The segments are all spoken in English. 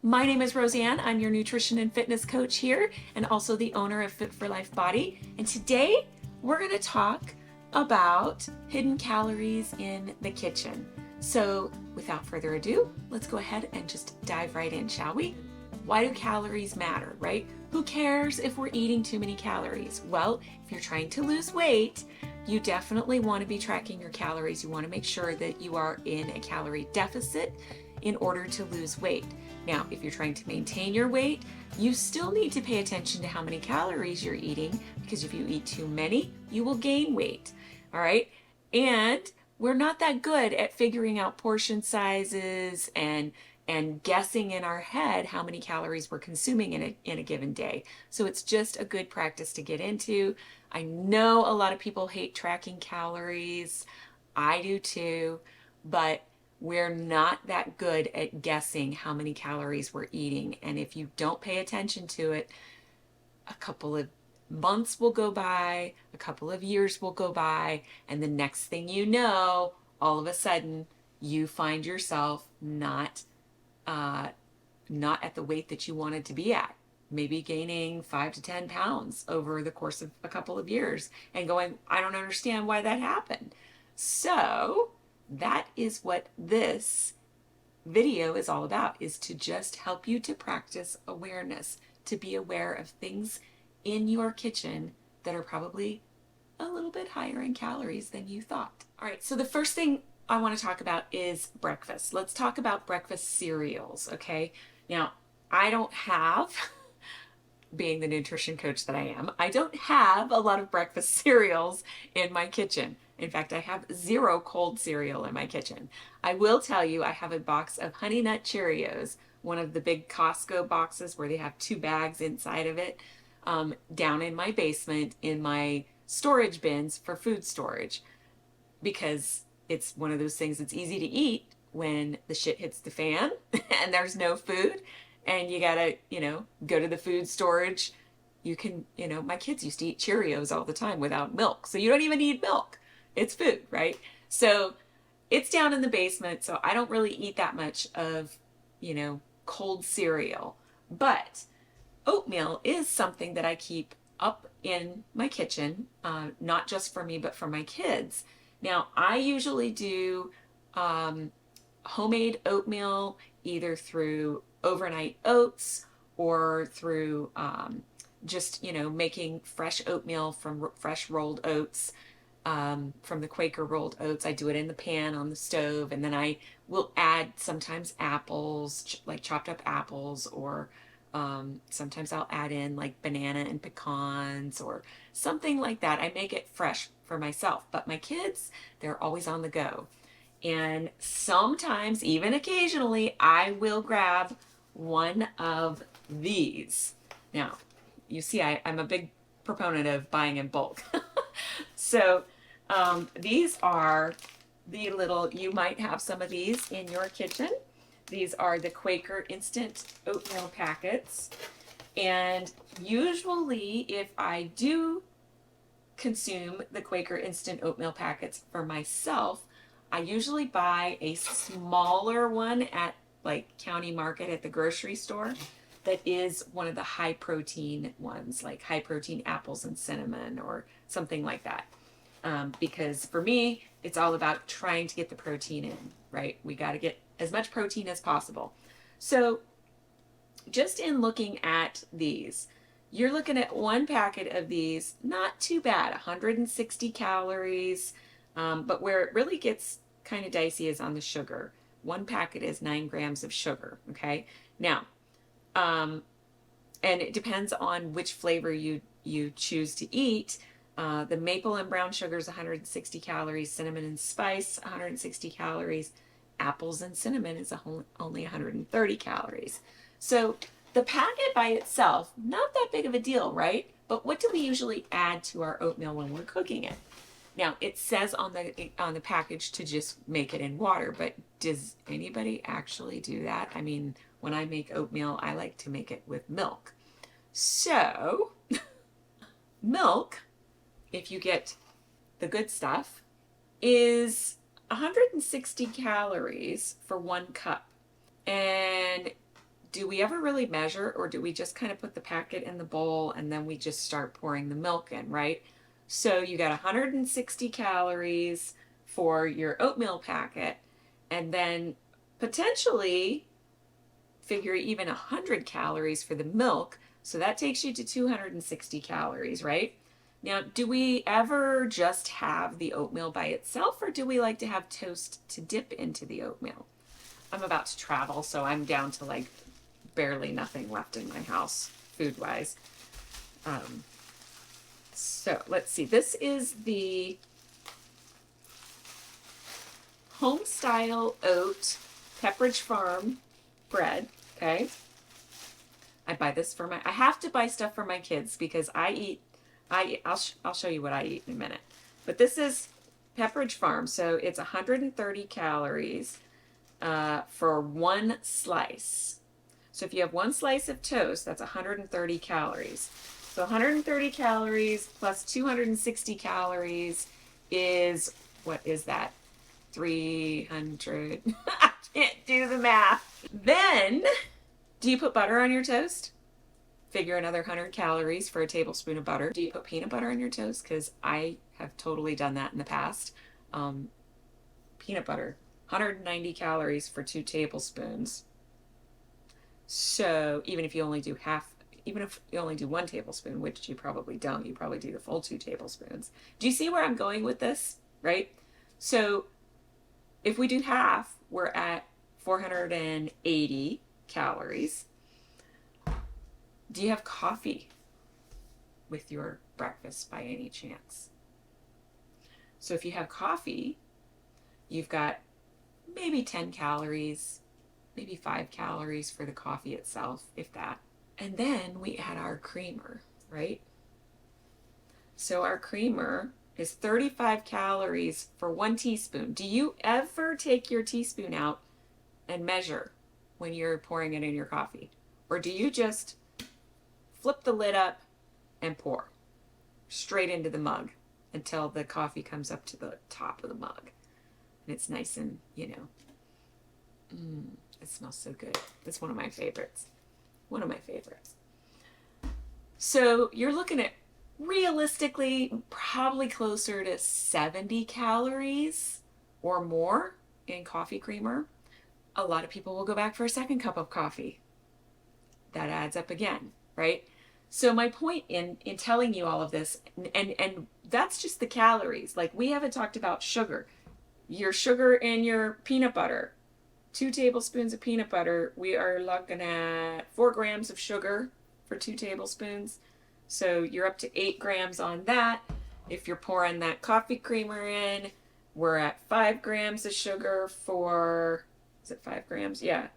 My name is Rosann. I'm your nutrition and fitness coach here and also the owner of Fit for Life Body. And today we're going to talk about hidden calories in the kitchen. So without further ado, let's go ahead and just dive right in, shall we? Why do calories matter, right? Who cares if we're eating too many calories? Well, if you're trying to lose weight, you definitely want to be tracking your calories. You want to make sure that you are in a calorie deficit in order to lose weight. Now, if you're trying to maintain your weight, you still need to pay attention to how many calories you're eating, because if you eat too many, you will gain weight. All right. And we're not that good at figuring out portion sizes and guessing in our head how many calories we're consuming in a given day. So it's just a good practice to get into. I know a lot of people hate tracking calories. I do too, but we're not that good at guessing how many calories we're eating. And if you don't pay attention to it, a couple of months will go by, a couple of years will go by, and the next thing you know, all of a sudden, you find yourself not at the weight that you wanted to be at. Maybe gaining 5 to 10 pounds over the course of a couple of years and going, I don't understand why that happened. So that is what this video is all about, is to just help you to practice awareness, to be aware of things in your kitchen that are probably a little bit higher in calories than you thought. All right, so the first thing I want to talk about is breakfast. Let's talk about breakfast cereals, okay? Now, I don't have, being the nutrition coach that I am, I don't have a lot of breakfast cereals in my kitchen. In fact, I have 0 cold cereal in my kitchen. I will tell you, I have a box of Honey Nut Cheerios, one of the big Costco boxes where they have 2 bags inside of it, down in my basement in my storage bins for food storage, because it's one of those things that's easy to eat when the shit hits the fan and there's no food and you gotta, go to the food storage. You can, my kids used to eat Cheerios all the time without milk. So you don't even need milk. It's food, right? So it's down in the basement. So I don't really eat that much of, cold cereal. But oatmeal is something that I keep up in my kitchen, not just for me, but for my kids. Now, I usually do homemade oatmeal either through overnight oats or through just, making fresh oatmeal from fresh rolled oats, from the Quaker rolled oats. I do it in the pan on the stove, and then I will add sometimes apples, like chopped up apples, or sometimes I'll add in like banana and pecans or something like that. I make it fresh for myself, but my kids, they're always on the go. And sometimes, even occasionally, I will grab one of these. Now, you see, I'm a big proponent of buying in bulk. So these are the little, you might have some of these in your kitchen. These are the Quaker instant oatmeal packets. And usually if I do consume the Quaker instant oatmeal packets for myself, I usually buy a smaller one at like County Market at the grocery store that is one of the high protein ones, like high protein apples and cinnamon or something like that. Because for me, it's all about trying to get the protein in, right? We got to get as much protein as possible. So just in looking at these, you're looking at one packet of these, not too bad, 160 calories, but where it really gets kind of dicey is on the sugar. One packet is 9 grams of sugar, okay? Now, and it depends on which flavor you choose to eat. The maple and brown sugar is 160 calories, cinnamon and spice 160 calories, apples and cinnamon is only 130 calories. So the packet by itself, not that big of a deal, right? But what do we usually add to our oatmeal when we're cooking it? Now, it says on the package to just make it in water, but does anybody actually do that? I mean, when I make oatmeal, I like to make it with milk. So, milk, if you get the good stuff, is 160 calories for 1 cup. And do we ever really measure, or do we just kind of put the packet in the bowl and then we just start pouring the milk in, right? So you got 160 calories for your oatmeal packet, and then potentially figure even 100 calories for the milk. So that takes you to 260 calories, right? Now, do we ever just have the oatmeal by itself, or do we like to have toast to dip into the oatmeal? I'm about to travel, so I'm down to like barely nothing left in my house food wise. So let's see. This is the home style oat Pepperidge Farm bread. Okay. I buy this for I have to buy stuff for my kids because I'll show you what I eat in a minute. But this is Pepperidge Farm, so it's 130 calories for one slice. So if you have one slice of toast, that's 130 calories. So 130 calories plus 260 calories is, what is that? 300. I can't do the math. Then, do you put butter on your toast? Figure another 100 calories for a tablespoon of butter. Do you put peanut butter on your toast? Because I have totally done that in the past. Peanut butter, 190 calories for 2 tablespoons. So even if you only do 1 tablespoon, which you probably don't, you probably do the full 2 tablespoons. Do you see where I'm going with this, right? So if we do half, we're at 480 calories. Do you have coffee with your breakfast by any chance? So if you have coffee, you've got maybe 10 calories, maybe 5 calories for the coffee itself, if that. And then we add our creamer, right? So our creamer is 35 calories for 1 teaspoon. Do you ever take your teaspoon out and measure when you're pouring it in your coffee? Or do you just flip the lid up and pour straight into the mug until the coffee comes up to the top of the mug? And it's nice and, it smells so good. It's one of my favorites. One of my favorites. So you're looking at realistically probably closer to 70 calories or more in coffee creamer. A lot of people will go back for a second cup of coffee. That adds up again, right? So my point in telling you all of this, and that's just the calories. Like, we haven't talked about sugar. Your sugar in your peanut butter. 2 tablespoons of peanut butter, we are looking at 4 grams of sugar for 2 tablespoons. So you're up to 8 grams on that. If you're pouring that coffee creamer in, we're at 5 grams of sugar for, is it 5 grams? Yeah.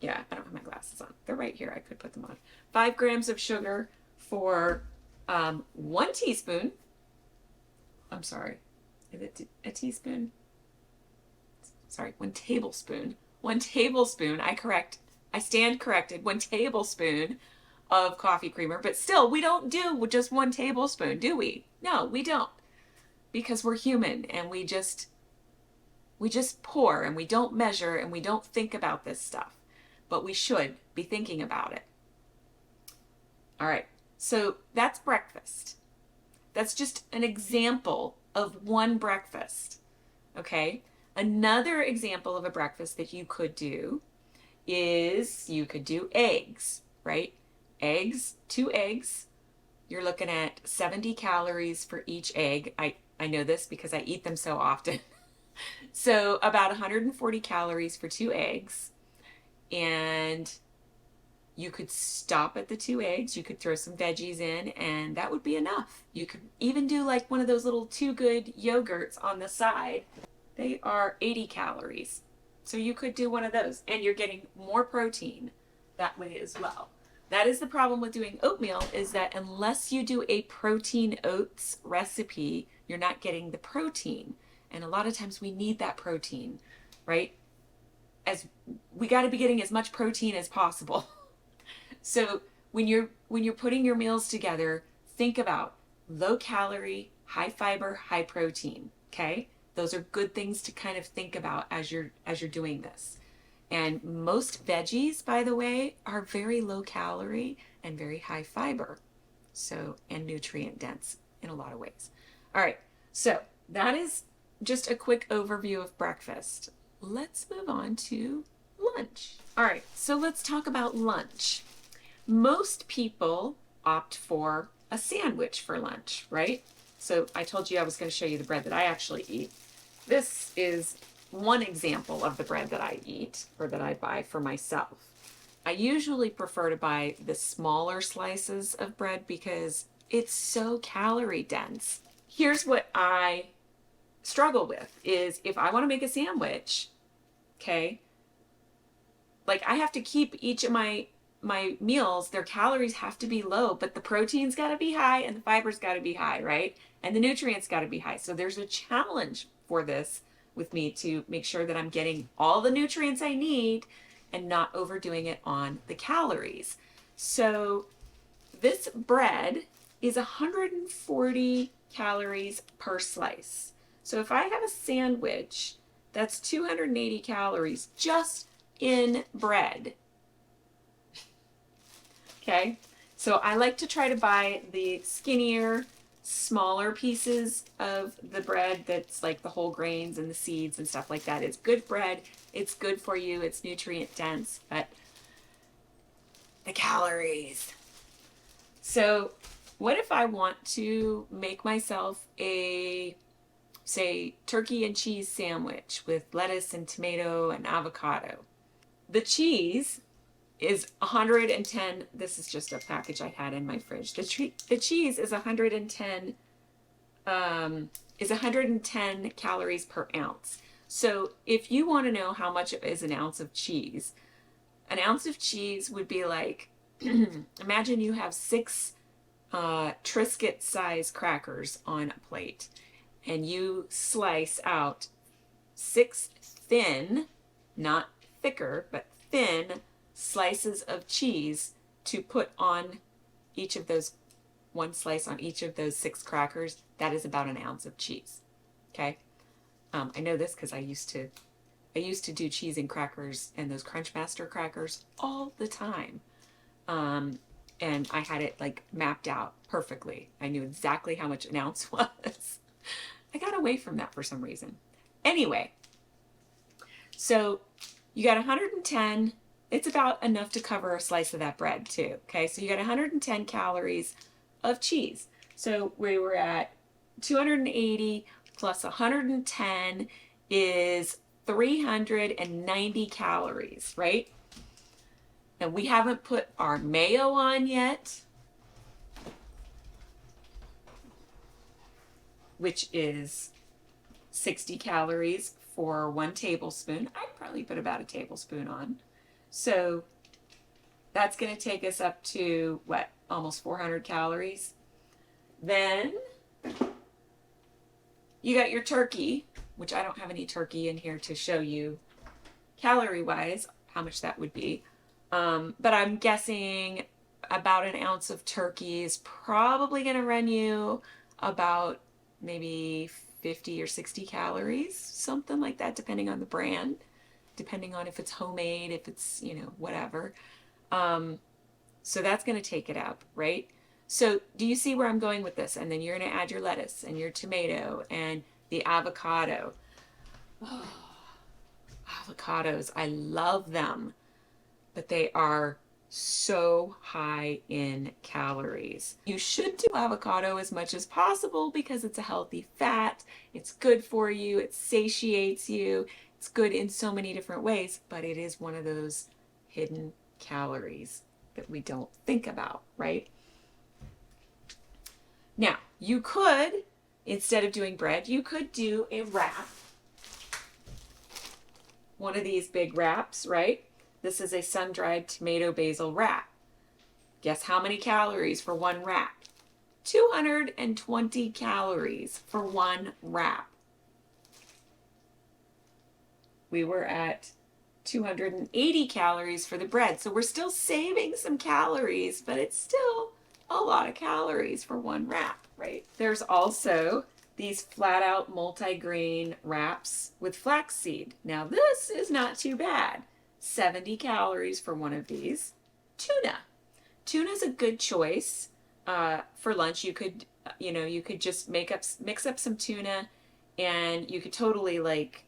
Yeah, I don't have my glasses on. They're right here. I could put them on. 5 grams of sugar for 1 teaspoon. I'm sorry. Is it a teaspoon? Sorry, 1 tablespoon. 1 tablespoon, I stand corrected, 1 tablespoon of coffee creamer. But still, we don't do just 1 tablespoon, do we? No, we don't. Because we're human and we just pour and we don't measure and we don't think about this stuff. But we should be thinking about it. All right, so that's breakfast. That's just an example of one breakfast, okay? Another example of a breakfast that you could do is you could do eggs, right? Eggs, 2 eggs. You're looking at 70 calories for each egg. I know this because I eat them so often. So about 140 calories for 2 eggs. And you could stop at the 2 eggs. You could throw some veggies in and that would be enough. You could even do like one of those little Too Good yogurts on the side. They are 80 calories. So you could do one of those and you're getting more protein that way as well. That is the problem with doing oatmeal, is that unless you do a protein oats recipe, you're not getting the protein. And a lot of times we need that protein, right? As we got to be getting as much protein as possible. So when you're putting your meals together, think about low calorie, high fiber, high protein, okay? Those are good things to kind of think about as you're doing this. And most veggies, by the way, are very low calorie and very high fiber. So, and nutrient dense in a lot of ways. All right. So, that is just a quick overview of breakfast. Let's move on to lunch. All right. So, let's talk about lunch. Most people opt for a sandwich for lunch, right? So, I told you I was going to show you the bread that I actually eat. This is one example of the bread that I eat or that I buy for myself. I usually prefer to buy the smaller slices of bread because it's so calorie dense. Here's what I struggle with is if I want to make a sandwich, okay, like I have to keep each of my meals, their calories have to be low, but the protein's got to be high and the fiber's got to be high, right? And the nutrients got to be high. So there's a challenge for this with me to make sure that I'm getting all the nutrients I need and not overdoing it on the calories. So this bread is 140 calories per slice. So if I have a sandwich, that's 280 calories just in bread. Okay, so I like to try to buy the skinnier, smaller pieces of the bread that's like the whole grains and the seeds and stuff like that. It's good bread, it's good for you, it's nutrient dense, but the calories. So, what if I want to make myself a, say, turkey and cheese sandwich with lettuce and tomato and avocado? The cheese is 110. This is just a package I had in my fridge. The cheese is 110 is 110 calories per ounce. So if you want to know how much is an ounce of cheese would be like imagine you have 6 Triscuit size crackers on a plate and you slice out 6 thin, not thicker, but thin slices of cheese to put on each of those, one slice on each of those 6 crackers. That is about an ounce of cheese. Okay, I know this because I used to do cheese and crackers and those Crunchmaster crackers all the time, and I had it like mapped out perfectly. I knew exactly how much an ounce was. I got away from that for some reason. Anyway, so you got 110. It's about enough to cover a slice of that bread too. Okay, so you got 110 calories of cheese. So we were at 280 plus 110 is 390 calories, right? And we haven't put our mayo on yet, which is 60 calories for 1 tablespoon. I'd probably put about a tablespoon on. So that's going to take us up to, what, almost 400 calories. Then you got your turkey, which I don't have any turkey in here to show you calorie-wise how much that would be. But I'm guessing about an ounce of turkey is probably going to run you about maybe 50 or 60 calories, something like that, depending on the brand, depending on if it's homemade, if it's, whatever. So that's going to take it up, right? So do you see where I'm going with this? And then you're going to add your lettuce and your tomato and the avocado. Oh, avocados, I love them, but they are so high in calories. You should do avocado as much as possible because it's a healthy fat. It's good for you. It satiates you. It's good in so many different ways, but it is one of those hidden calories that we don't think about, right? Now, you could, instead of doing bread, you could do a wrap. One of these big wraps, right? This is a sun-dried tomato basil wrap. Guess how many calories for one wrap? 220 calories for one wrap. We were at 280 calories for the bread. So we're still saving some calories, but it's still a lot of calories for one wrap, right? There's also these flat out multi-grain wraps with flaxseed. Now this is not too bad. 70 calories for one of these. Tuna. Tuna is a good choice for lunch. You could, you could just mix up some tuna, and you could totally like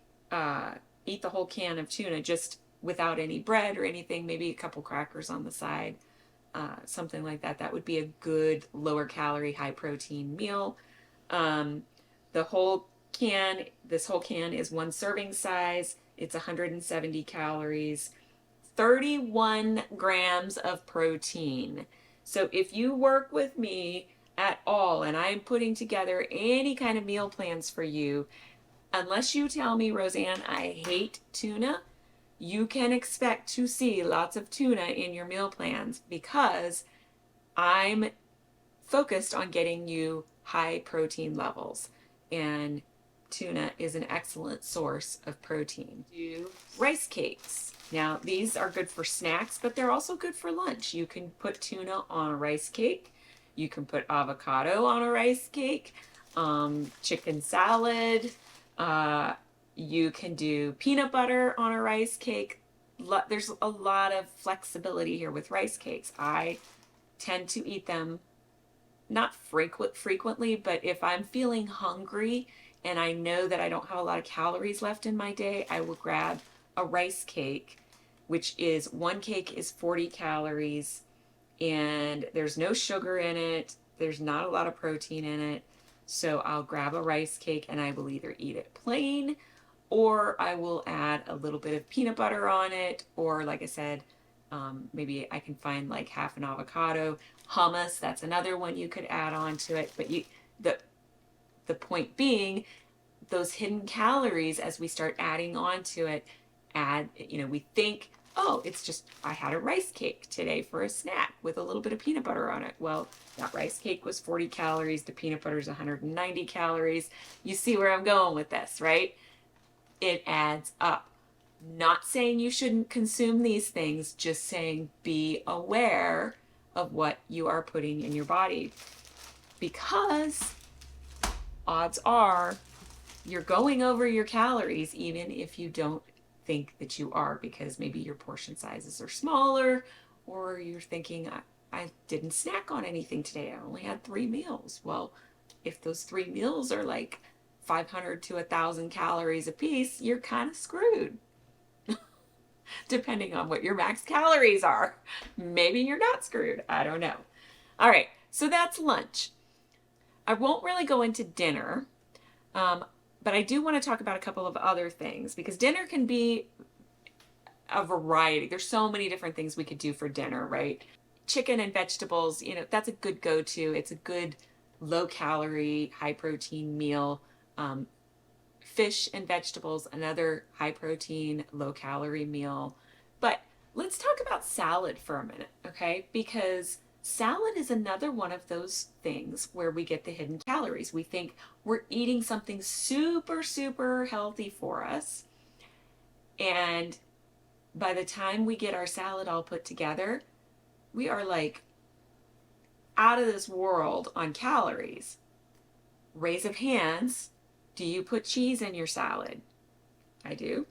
eat the whole can of tuna just without any bread or anything. Maybe a couple crackers on the side, something like that. That would be a good lower calorie, high protein meal. Um, the whole this whole can is one serving size. It's 170 calories, 31 grams of protein. So if you work with me at all and I'm putting together any kind of meal plans for you, unless you tell me, Rosann, I hate tuna, you can expect to see lots of tuna in your meal plans because I'm focused on getting you high protein levels. And tuna is an excellent source of protein. Do rice cakes. Now, these are good for snacks, but they're also good for lunch. You can put tuna on a rice cake. You can put avocado on a rice cake, chicken salad. You can do peanut butter on a rice cake. There's a lot of flexibility here with rice cakes. I tend to eat them not frequently, but if I'm feeling hungry and I know that I don't have a lot of calories left in my day, I will grab a rice cake, which is one cake is 40 calories and there's no sugar in it. There's not a lot of protein in it. So I'll grab a rice cake and I will either eat it plain or I will add a little bit of peanut butter on it, or like I said, maybe I can find like half an avocado. Hummus, that's another one you could add on to it. But the the point being, those hidden calories as we start adding on to it, we think, oh, it's just I had a rice cake today for a snack with a little bit of peanut butter on it. Well, that rice cake was 40 calories, the peanut butter is 190 calories. You see where I'm going with this, right? It adds up. Not saying you shouldn't consume these things, just saying be aware of what you are putting in your body. Because odds are you're going over your calories even if you don't think that you are, because maybe your portion sizes are smaller, or you're thinking, I didn't snack on anything today. I only had 3 meals. Well, if those 3 meals are like 500 to 1,000 calories a piece, you're kind of screwed. Depending on what your max calories are. Maybe you're not screwed. I don't know. All right, so that's lunch. I won't really go into dinner, but I do want to talk about a couple of other things because dinner can be a variety. There's so many different things we could do for dinner, right? Chicken and vegetables, that's a good go-to. It's a good low calorie, high protein meal. Fish and vegetables, another high protein, low calorie meal. But let's talk about salad for a minute, okay? Because salad is another one of those things where we get the hidden calories. We think we're eating something super, super healthy for us. And by the time we get our salad all put together, we are like out of this world on calories. Raise of hands. Do you put cheese in your salad? I do.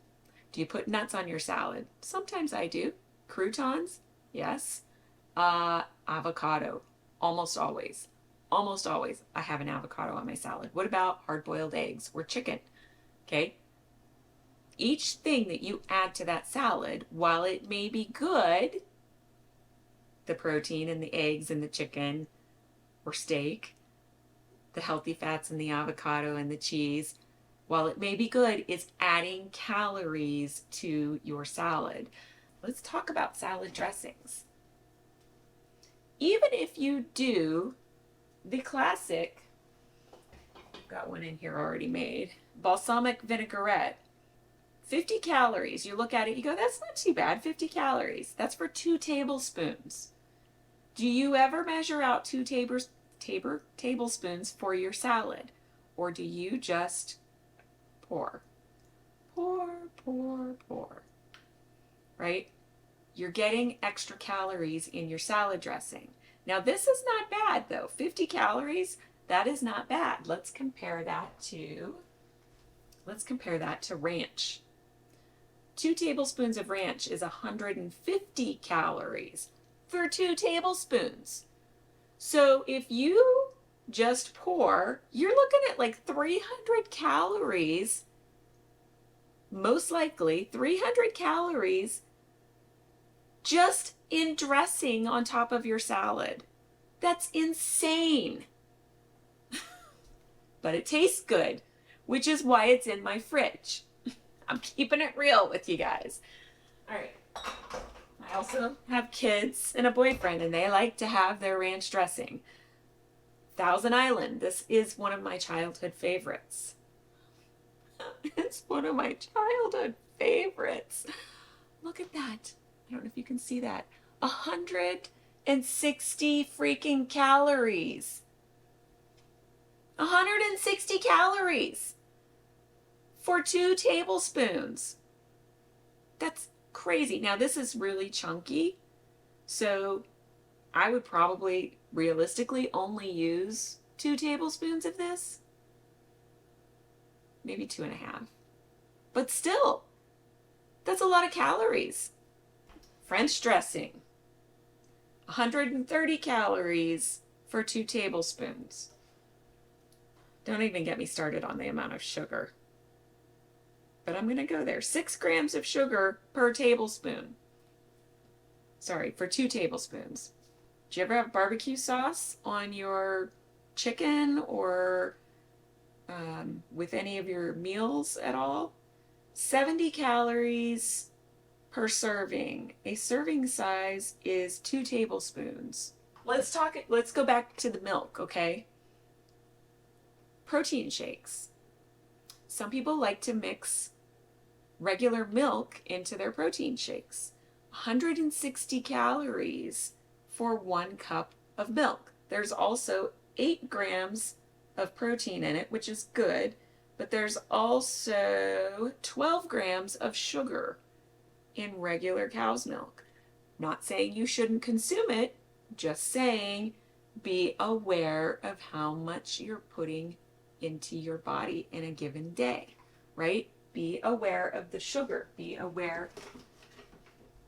Do you put nuts on your salad? Sometimes I do. Croutons? Yes. Avocado? Almost always. Almost always I have an avocado on my salad. What about hard-boiled eggs or chicken? Okay. Each thing that you add to that salad, while it may be good, the protein and the eggs and the chicken or steak, the healthy fats in the avocado and the cheese, while it may be good, is adding calories to your salad. Let's talk about salad dressings. Even if you do the classic, I've got one in here already made, balsamic vinaigrette, 50 calories. You look at it, you go, that's not too bad, 50 calories. That's for 2 tablespoons. Do you ever measure out 2 tablespoons for your salad? Or do you just pour? Pour, pour, pour. Right? You're getting extra calories in your salad dressing. Now this is not bad though. 50 calories, that is not bad. Let's compare that to ranch. 2 tablespoons of ranch is 150 calories for 2 tablespoons. So if you just pour, you're looking at like 300 calories, most likely 300 calories just in dressing on top of your salad. That's insane. But it tastes good, which is why it's in my fridge. I'm keeping it real with you guys. All right. I also have kids and a boyfriend, and they like to have their ranch dressing. Thousand Island. This is one of my childhood favorites. It's one of my childhood favorites. Look at that. I don't know if you can see that. 160 freaking calories. 160 calories for 2 tablespoons. That's crazy. Now, this is really chunky, so I would probably realistically only use 2 tablespoons of this. Maybe 2.5. But still, that's a lot of calories. French dressing. 130 calories for 2 tablespoons. Don't even get me started on the amount of sugar. But I'm going to go there. 6 grams of sugar per tablespoon. Sorry, for 2 tablespoons. Do you ever have barbecue sauce on your chicken or with any of your meals at all? 70 calories per serving. A serving size is 2 tablespoons. Let's go back to the milk, okay? Protein shakes. Some people like to mix regular milk into their protein shakes. 160 calories for 1 cup of milk. There's also 8 grams of protein in it, which is good, but there's also 12 grams of sugar in regular cow's milk. Not saying you shouldn't consume it, just saying be aware of how much you're putting into your body in a given day, right? Be aware of the sugar. Be aware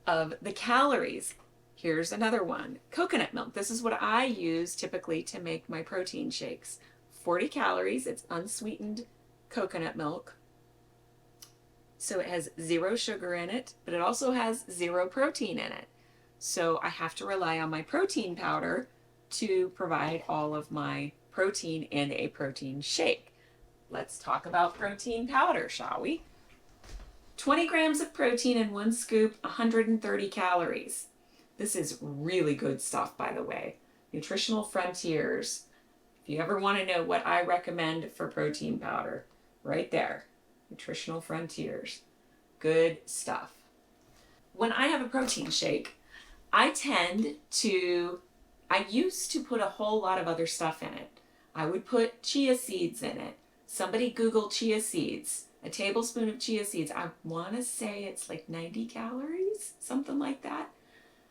of the calories. Here's another one. Coconut milk. This is what I use typically to make my protein shakes. 40 calories. It's unsweetened coconut milk. So it has 0 sugar in it, but it also has 0 protein in it. So I have to rely on my protein powder to provide all of my protein in a protein shake. Let's talk about protein powder, shall we? 20 grams of protein in 1 scoop, 130 calories. This is really good stuff, by the way. Nutritional Frontiers. If you ever want to know what I recommend for protein powder, right there. Nutritional Frontiers. Good stuff. When I have a protein shake, I used to put a whole lot of other stuff in it. I would put chia seeds in it. Somebody Google chia seeds. A tablespoon of chia seeds. I want to say it's like 90 calories, something like that.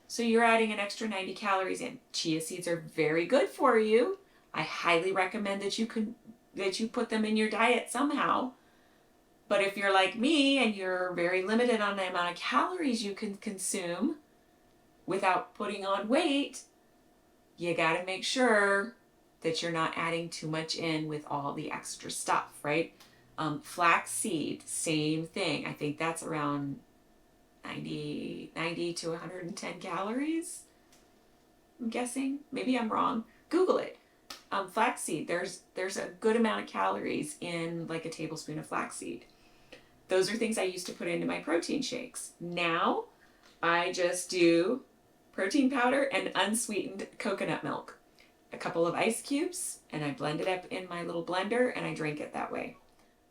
So you're adding an extra 90 calories in. Chia seeds are very good for you. I highly recommend that you put them in your diet somehow. But if you're like me and you're very limited on the amount of calories you can consume without putting on weight, you got to make sure that you're not adding too much in with all the extra stuff, right? Flax seed, same thing. I think that's around 90 to 110 calories. I'm guessing. Maybe I'm wrong. Google it. Flaxseed, there's a good amount of calories in like a tablespoon of flaxseed. Those are things I used to put into my protein shakes. Now I just do protein powder and unsweetened coconut milk. A couple of ice cubes, and I blend it up in my little blender and I drink it that way.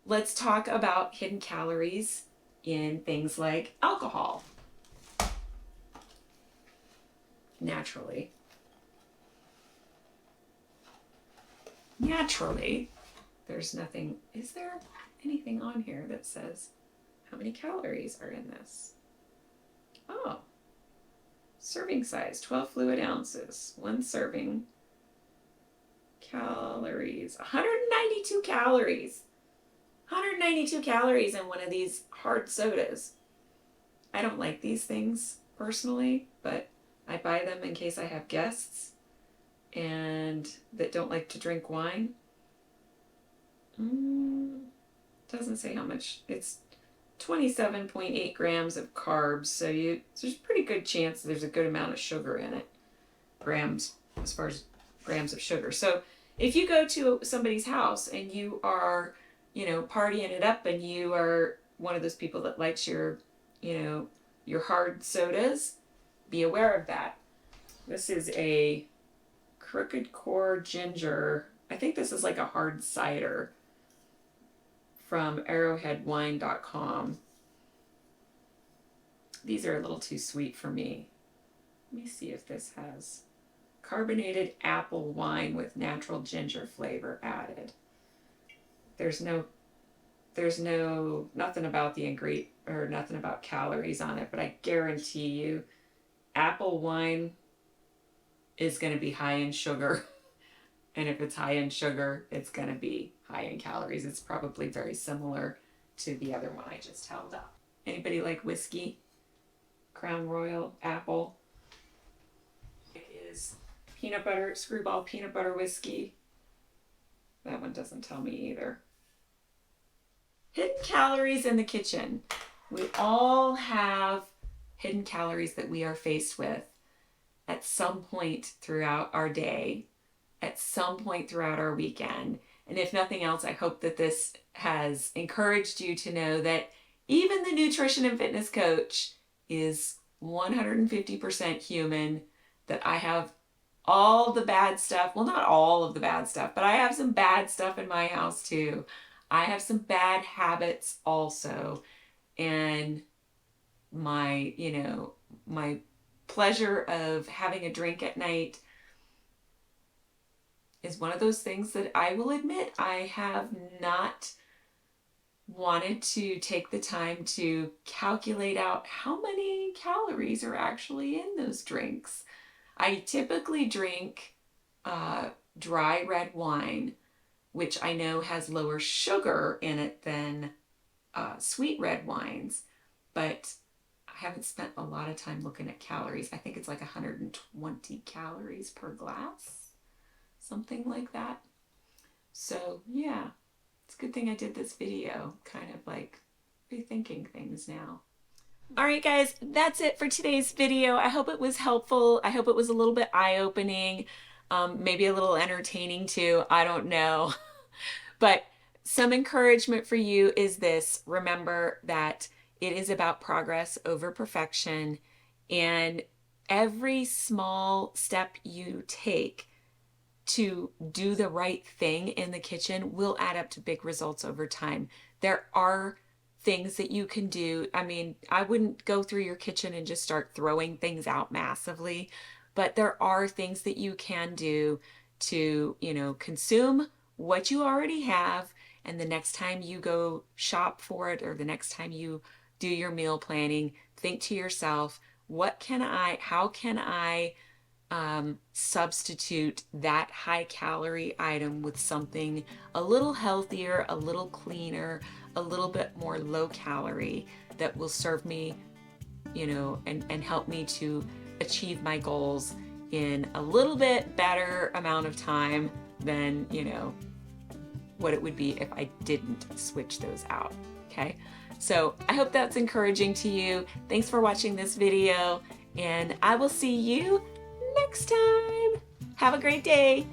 Let's talk about hidden calories in things like alcohol. Naturally, there's nothing. Is there anything on here that says how many calories are in this? Oh, serving size, 12 fluid ounces, 1 serving. Calories, 192 calories. 192 calories in one of these hard sodas. I don't like these things personally, but I buy them in case I have guests and that don't like to drink wine. Doesn't say how much. It's 27.8 grams of carbs, so there's a pretty good chance there's a good amount of sugar in it. Grams, as far as grams of sugar. So if you go to somebody's house and you are, partying it up, and you are one of those people that likes your hard sodas, be aware of that. This is a Crooked Core Ginger. I think this is like a hard cider from arrowheadwine.com. These are a little too sweet for me. Let me see if this has carbonated apple wine with natural ginger flavor added. There's nothing about the ingredient or nothing about calories on it, but I guarantee you apple wine is going to be high in sugar. And if it's high in sugar, it's going to be high in calories. It's probably very similar to the other one I just held up. Anybody like whiskey? Crown Royal Apple. It is peanut butter, Screwball peanut butter whiskey. That one doesn't tell me either. Hidden calories in the kitchen. We all have hidden calories that we are faced with at some point throughout our day, at some point throughout our weekend. And if nothing else, I hope that this has encouraged you to know that even the nutrition and fitness coach is 150% human, that I have all the bad stuff. Well, not all of the bad stuff, but I have some bad stuff in my house too. I have some bad habits also. And my pleasure of having a drink at night is one of those things that I will admit I have not wanted to take the time to calculate out how many calories are actually in those drinks. I typically drink dry red wine, which I know has lower sugar in it than sweet red wines, but I haven't spent a lot of time looking at calories. I think it's like 120 calories per glass, something like that. So yeah, it's a good thing I did this video, kind of like rethinking things now. All right, guys, that's it for today's video. I hope it was helpful. I hope it was a little bit eye-opening, maybe a little entertaining too. I don't know. But some encouragement for you is this. Remember that it is about progress over perfection, and every small step you take to do the right thing in the kitchen will add up to big results over time. There are things that you can do. I mean, I wouldn't go through your kitchen and just start throwing things out massively, but there are things that you can do to, consume what you already have. And the next time you go shop for it, or the next time you do your meal planning, think to yourself, how can I substitute that high calorie item with something a little healthier, a little cleaner, a little bit more low calorie that will serve me, and help me to achieve my goals in a little bit better amount of time than, what it would be if I didn't switch those out. Okay. So I hope that's encouraging to you. Thanks for watching this video, and I will see you next time. Have a great day.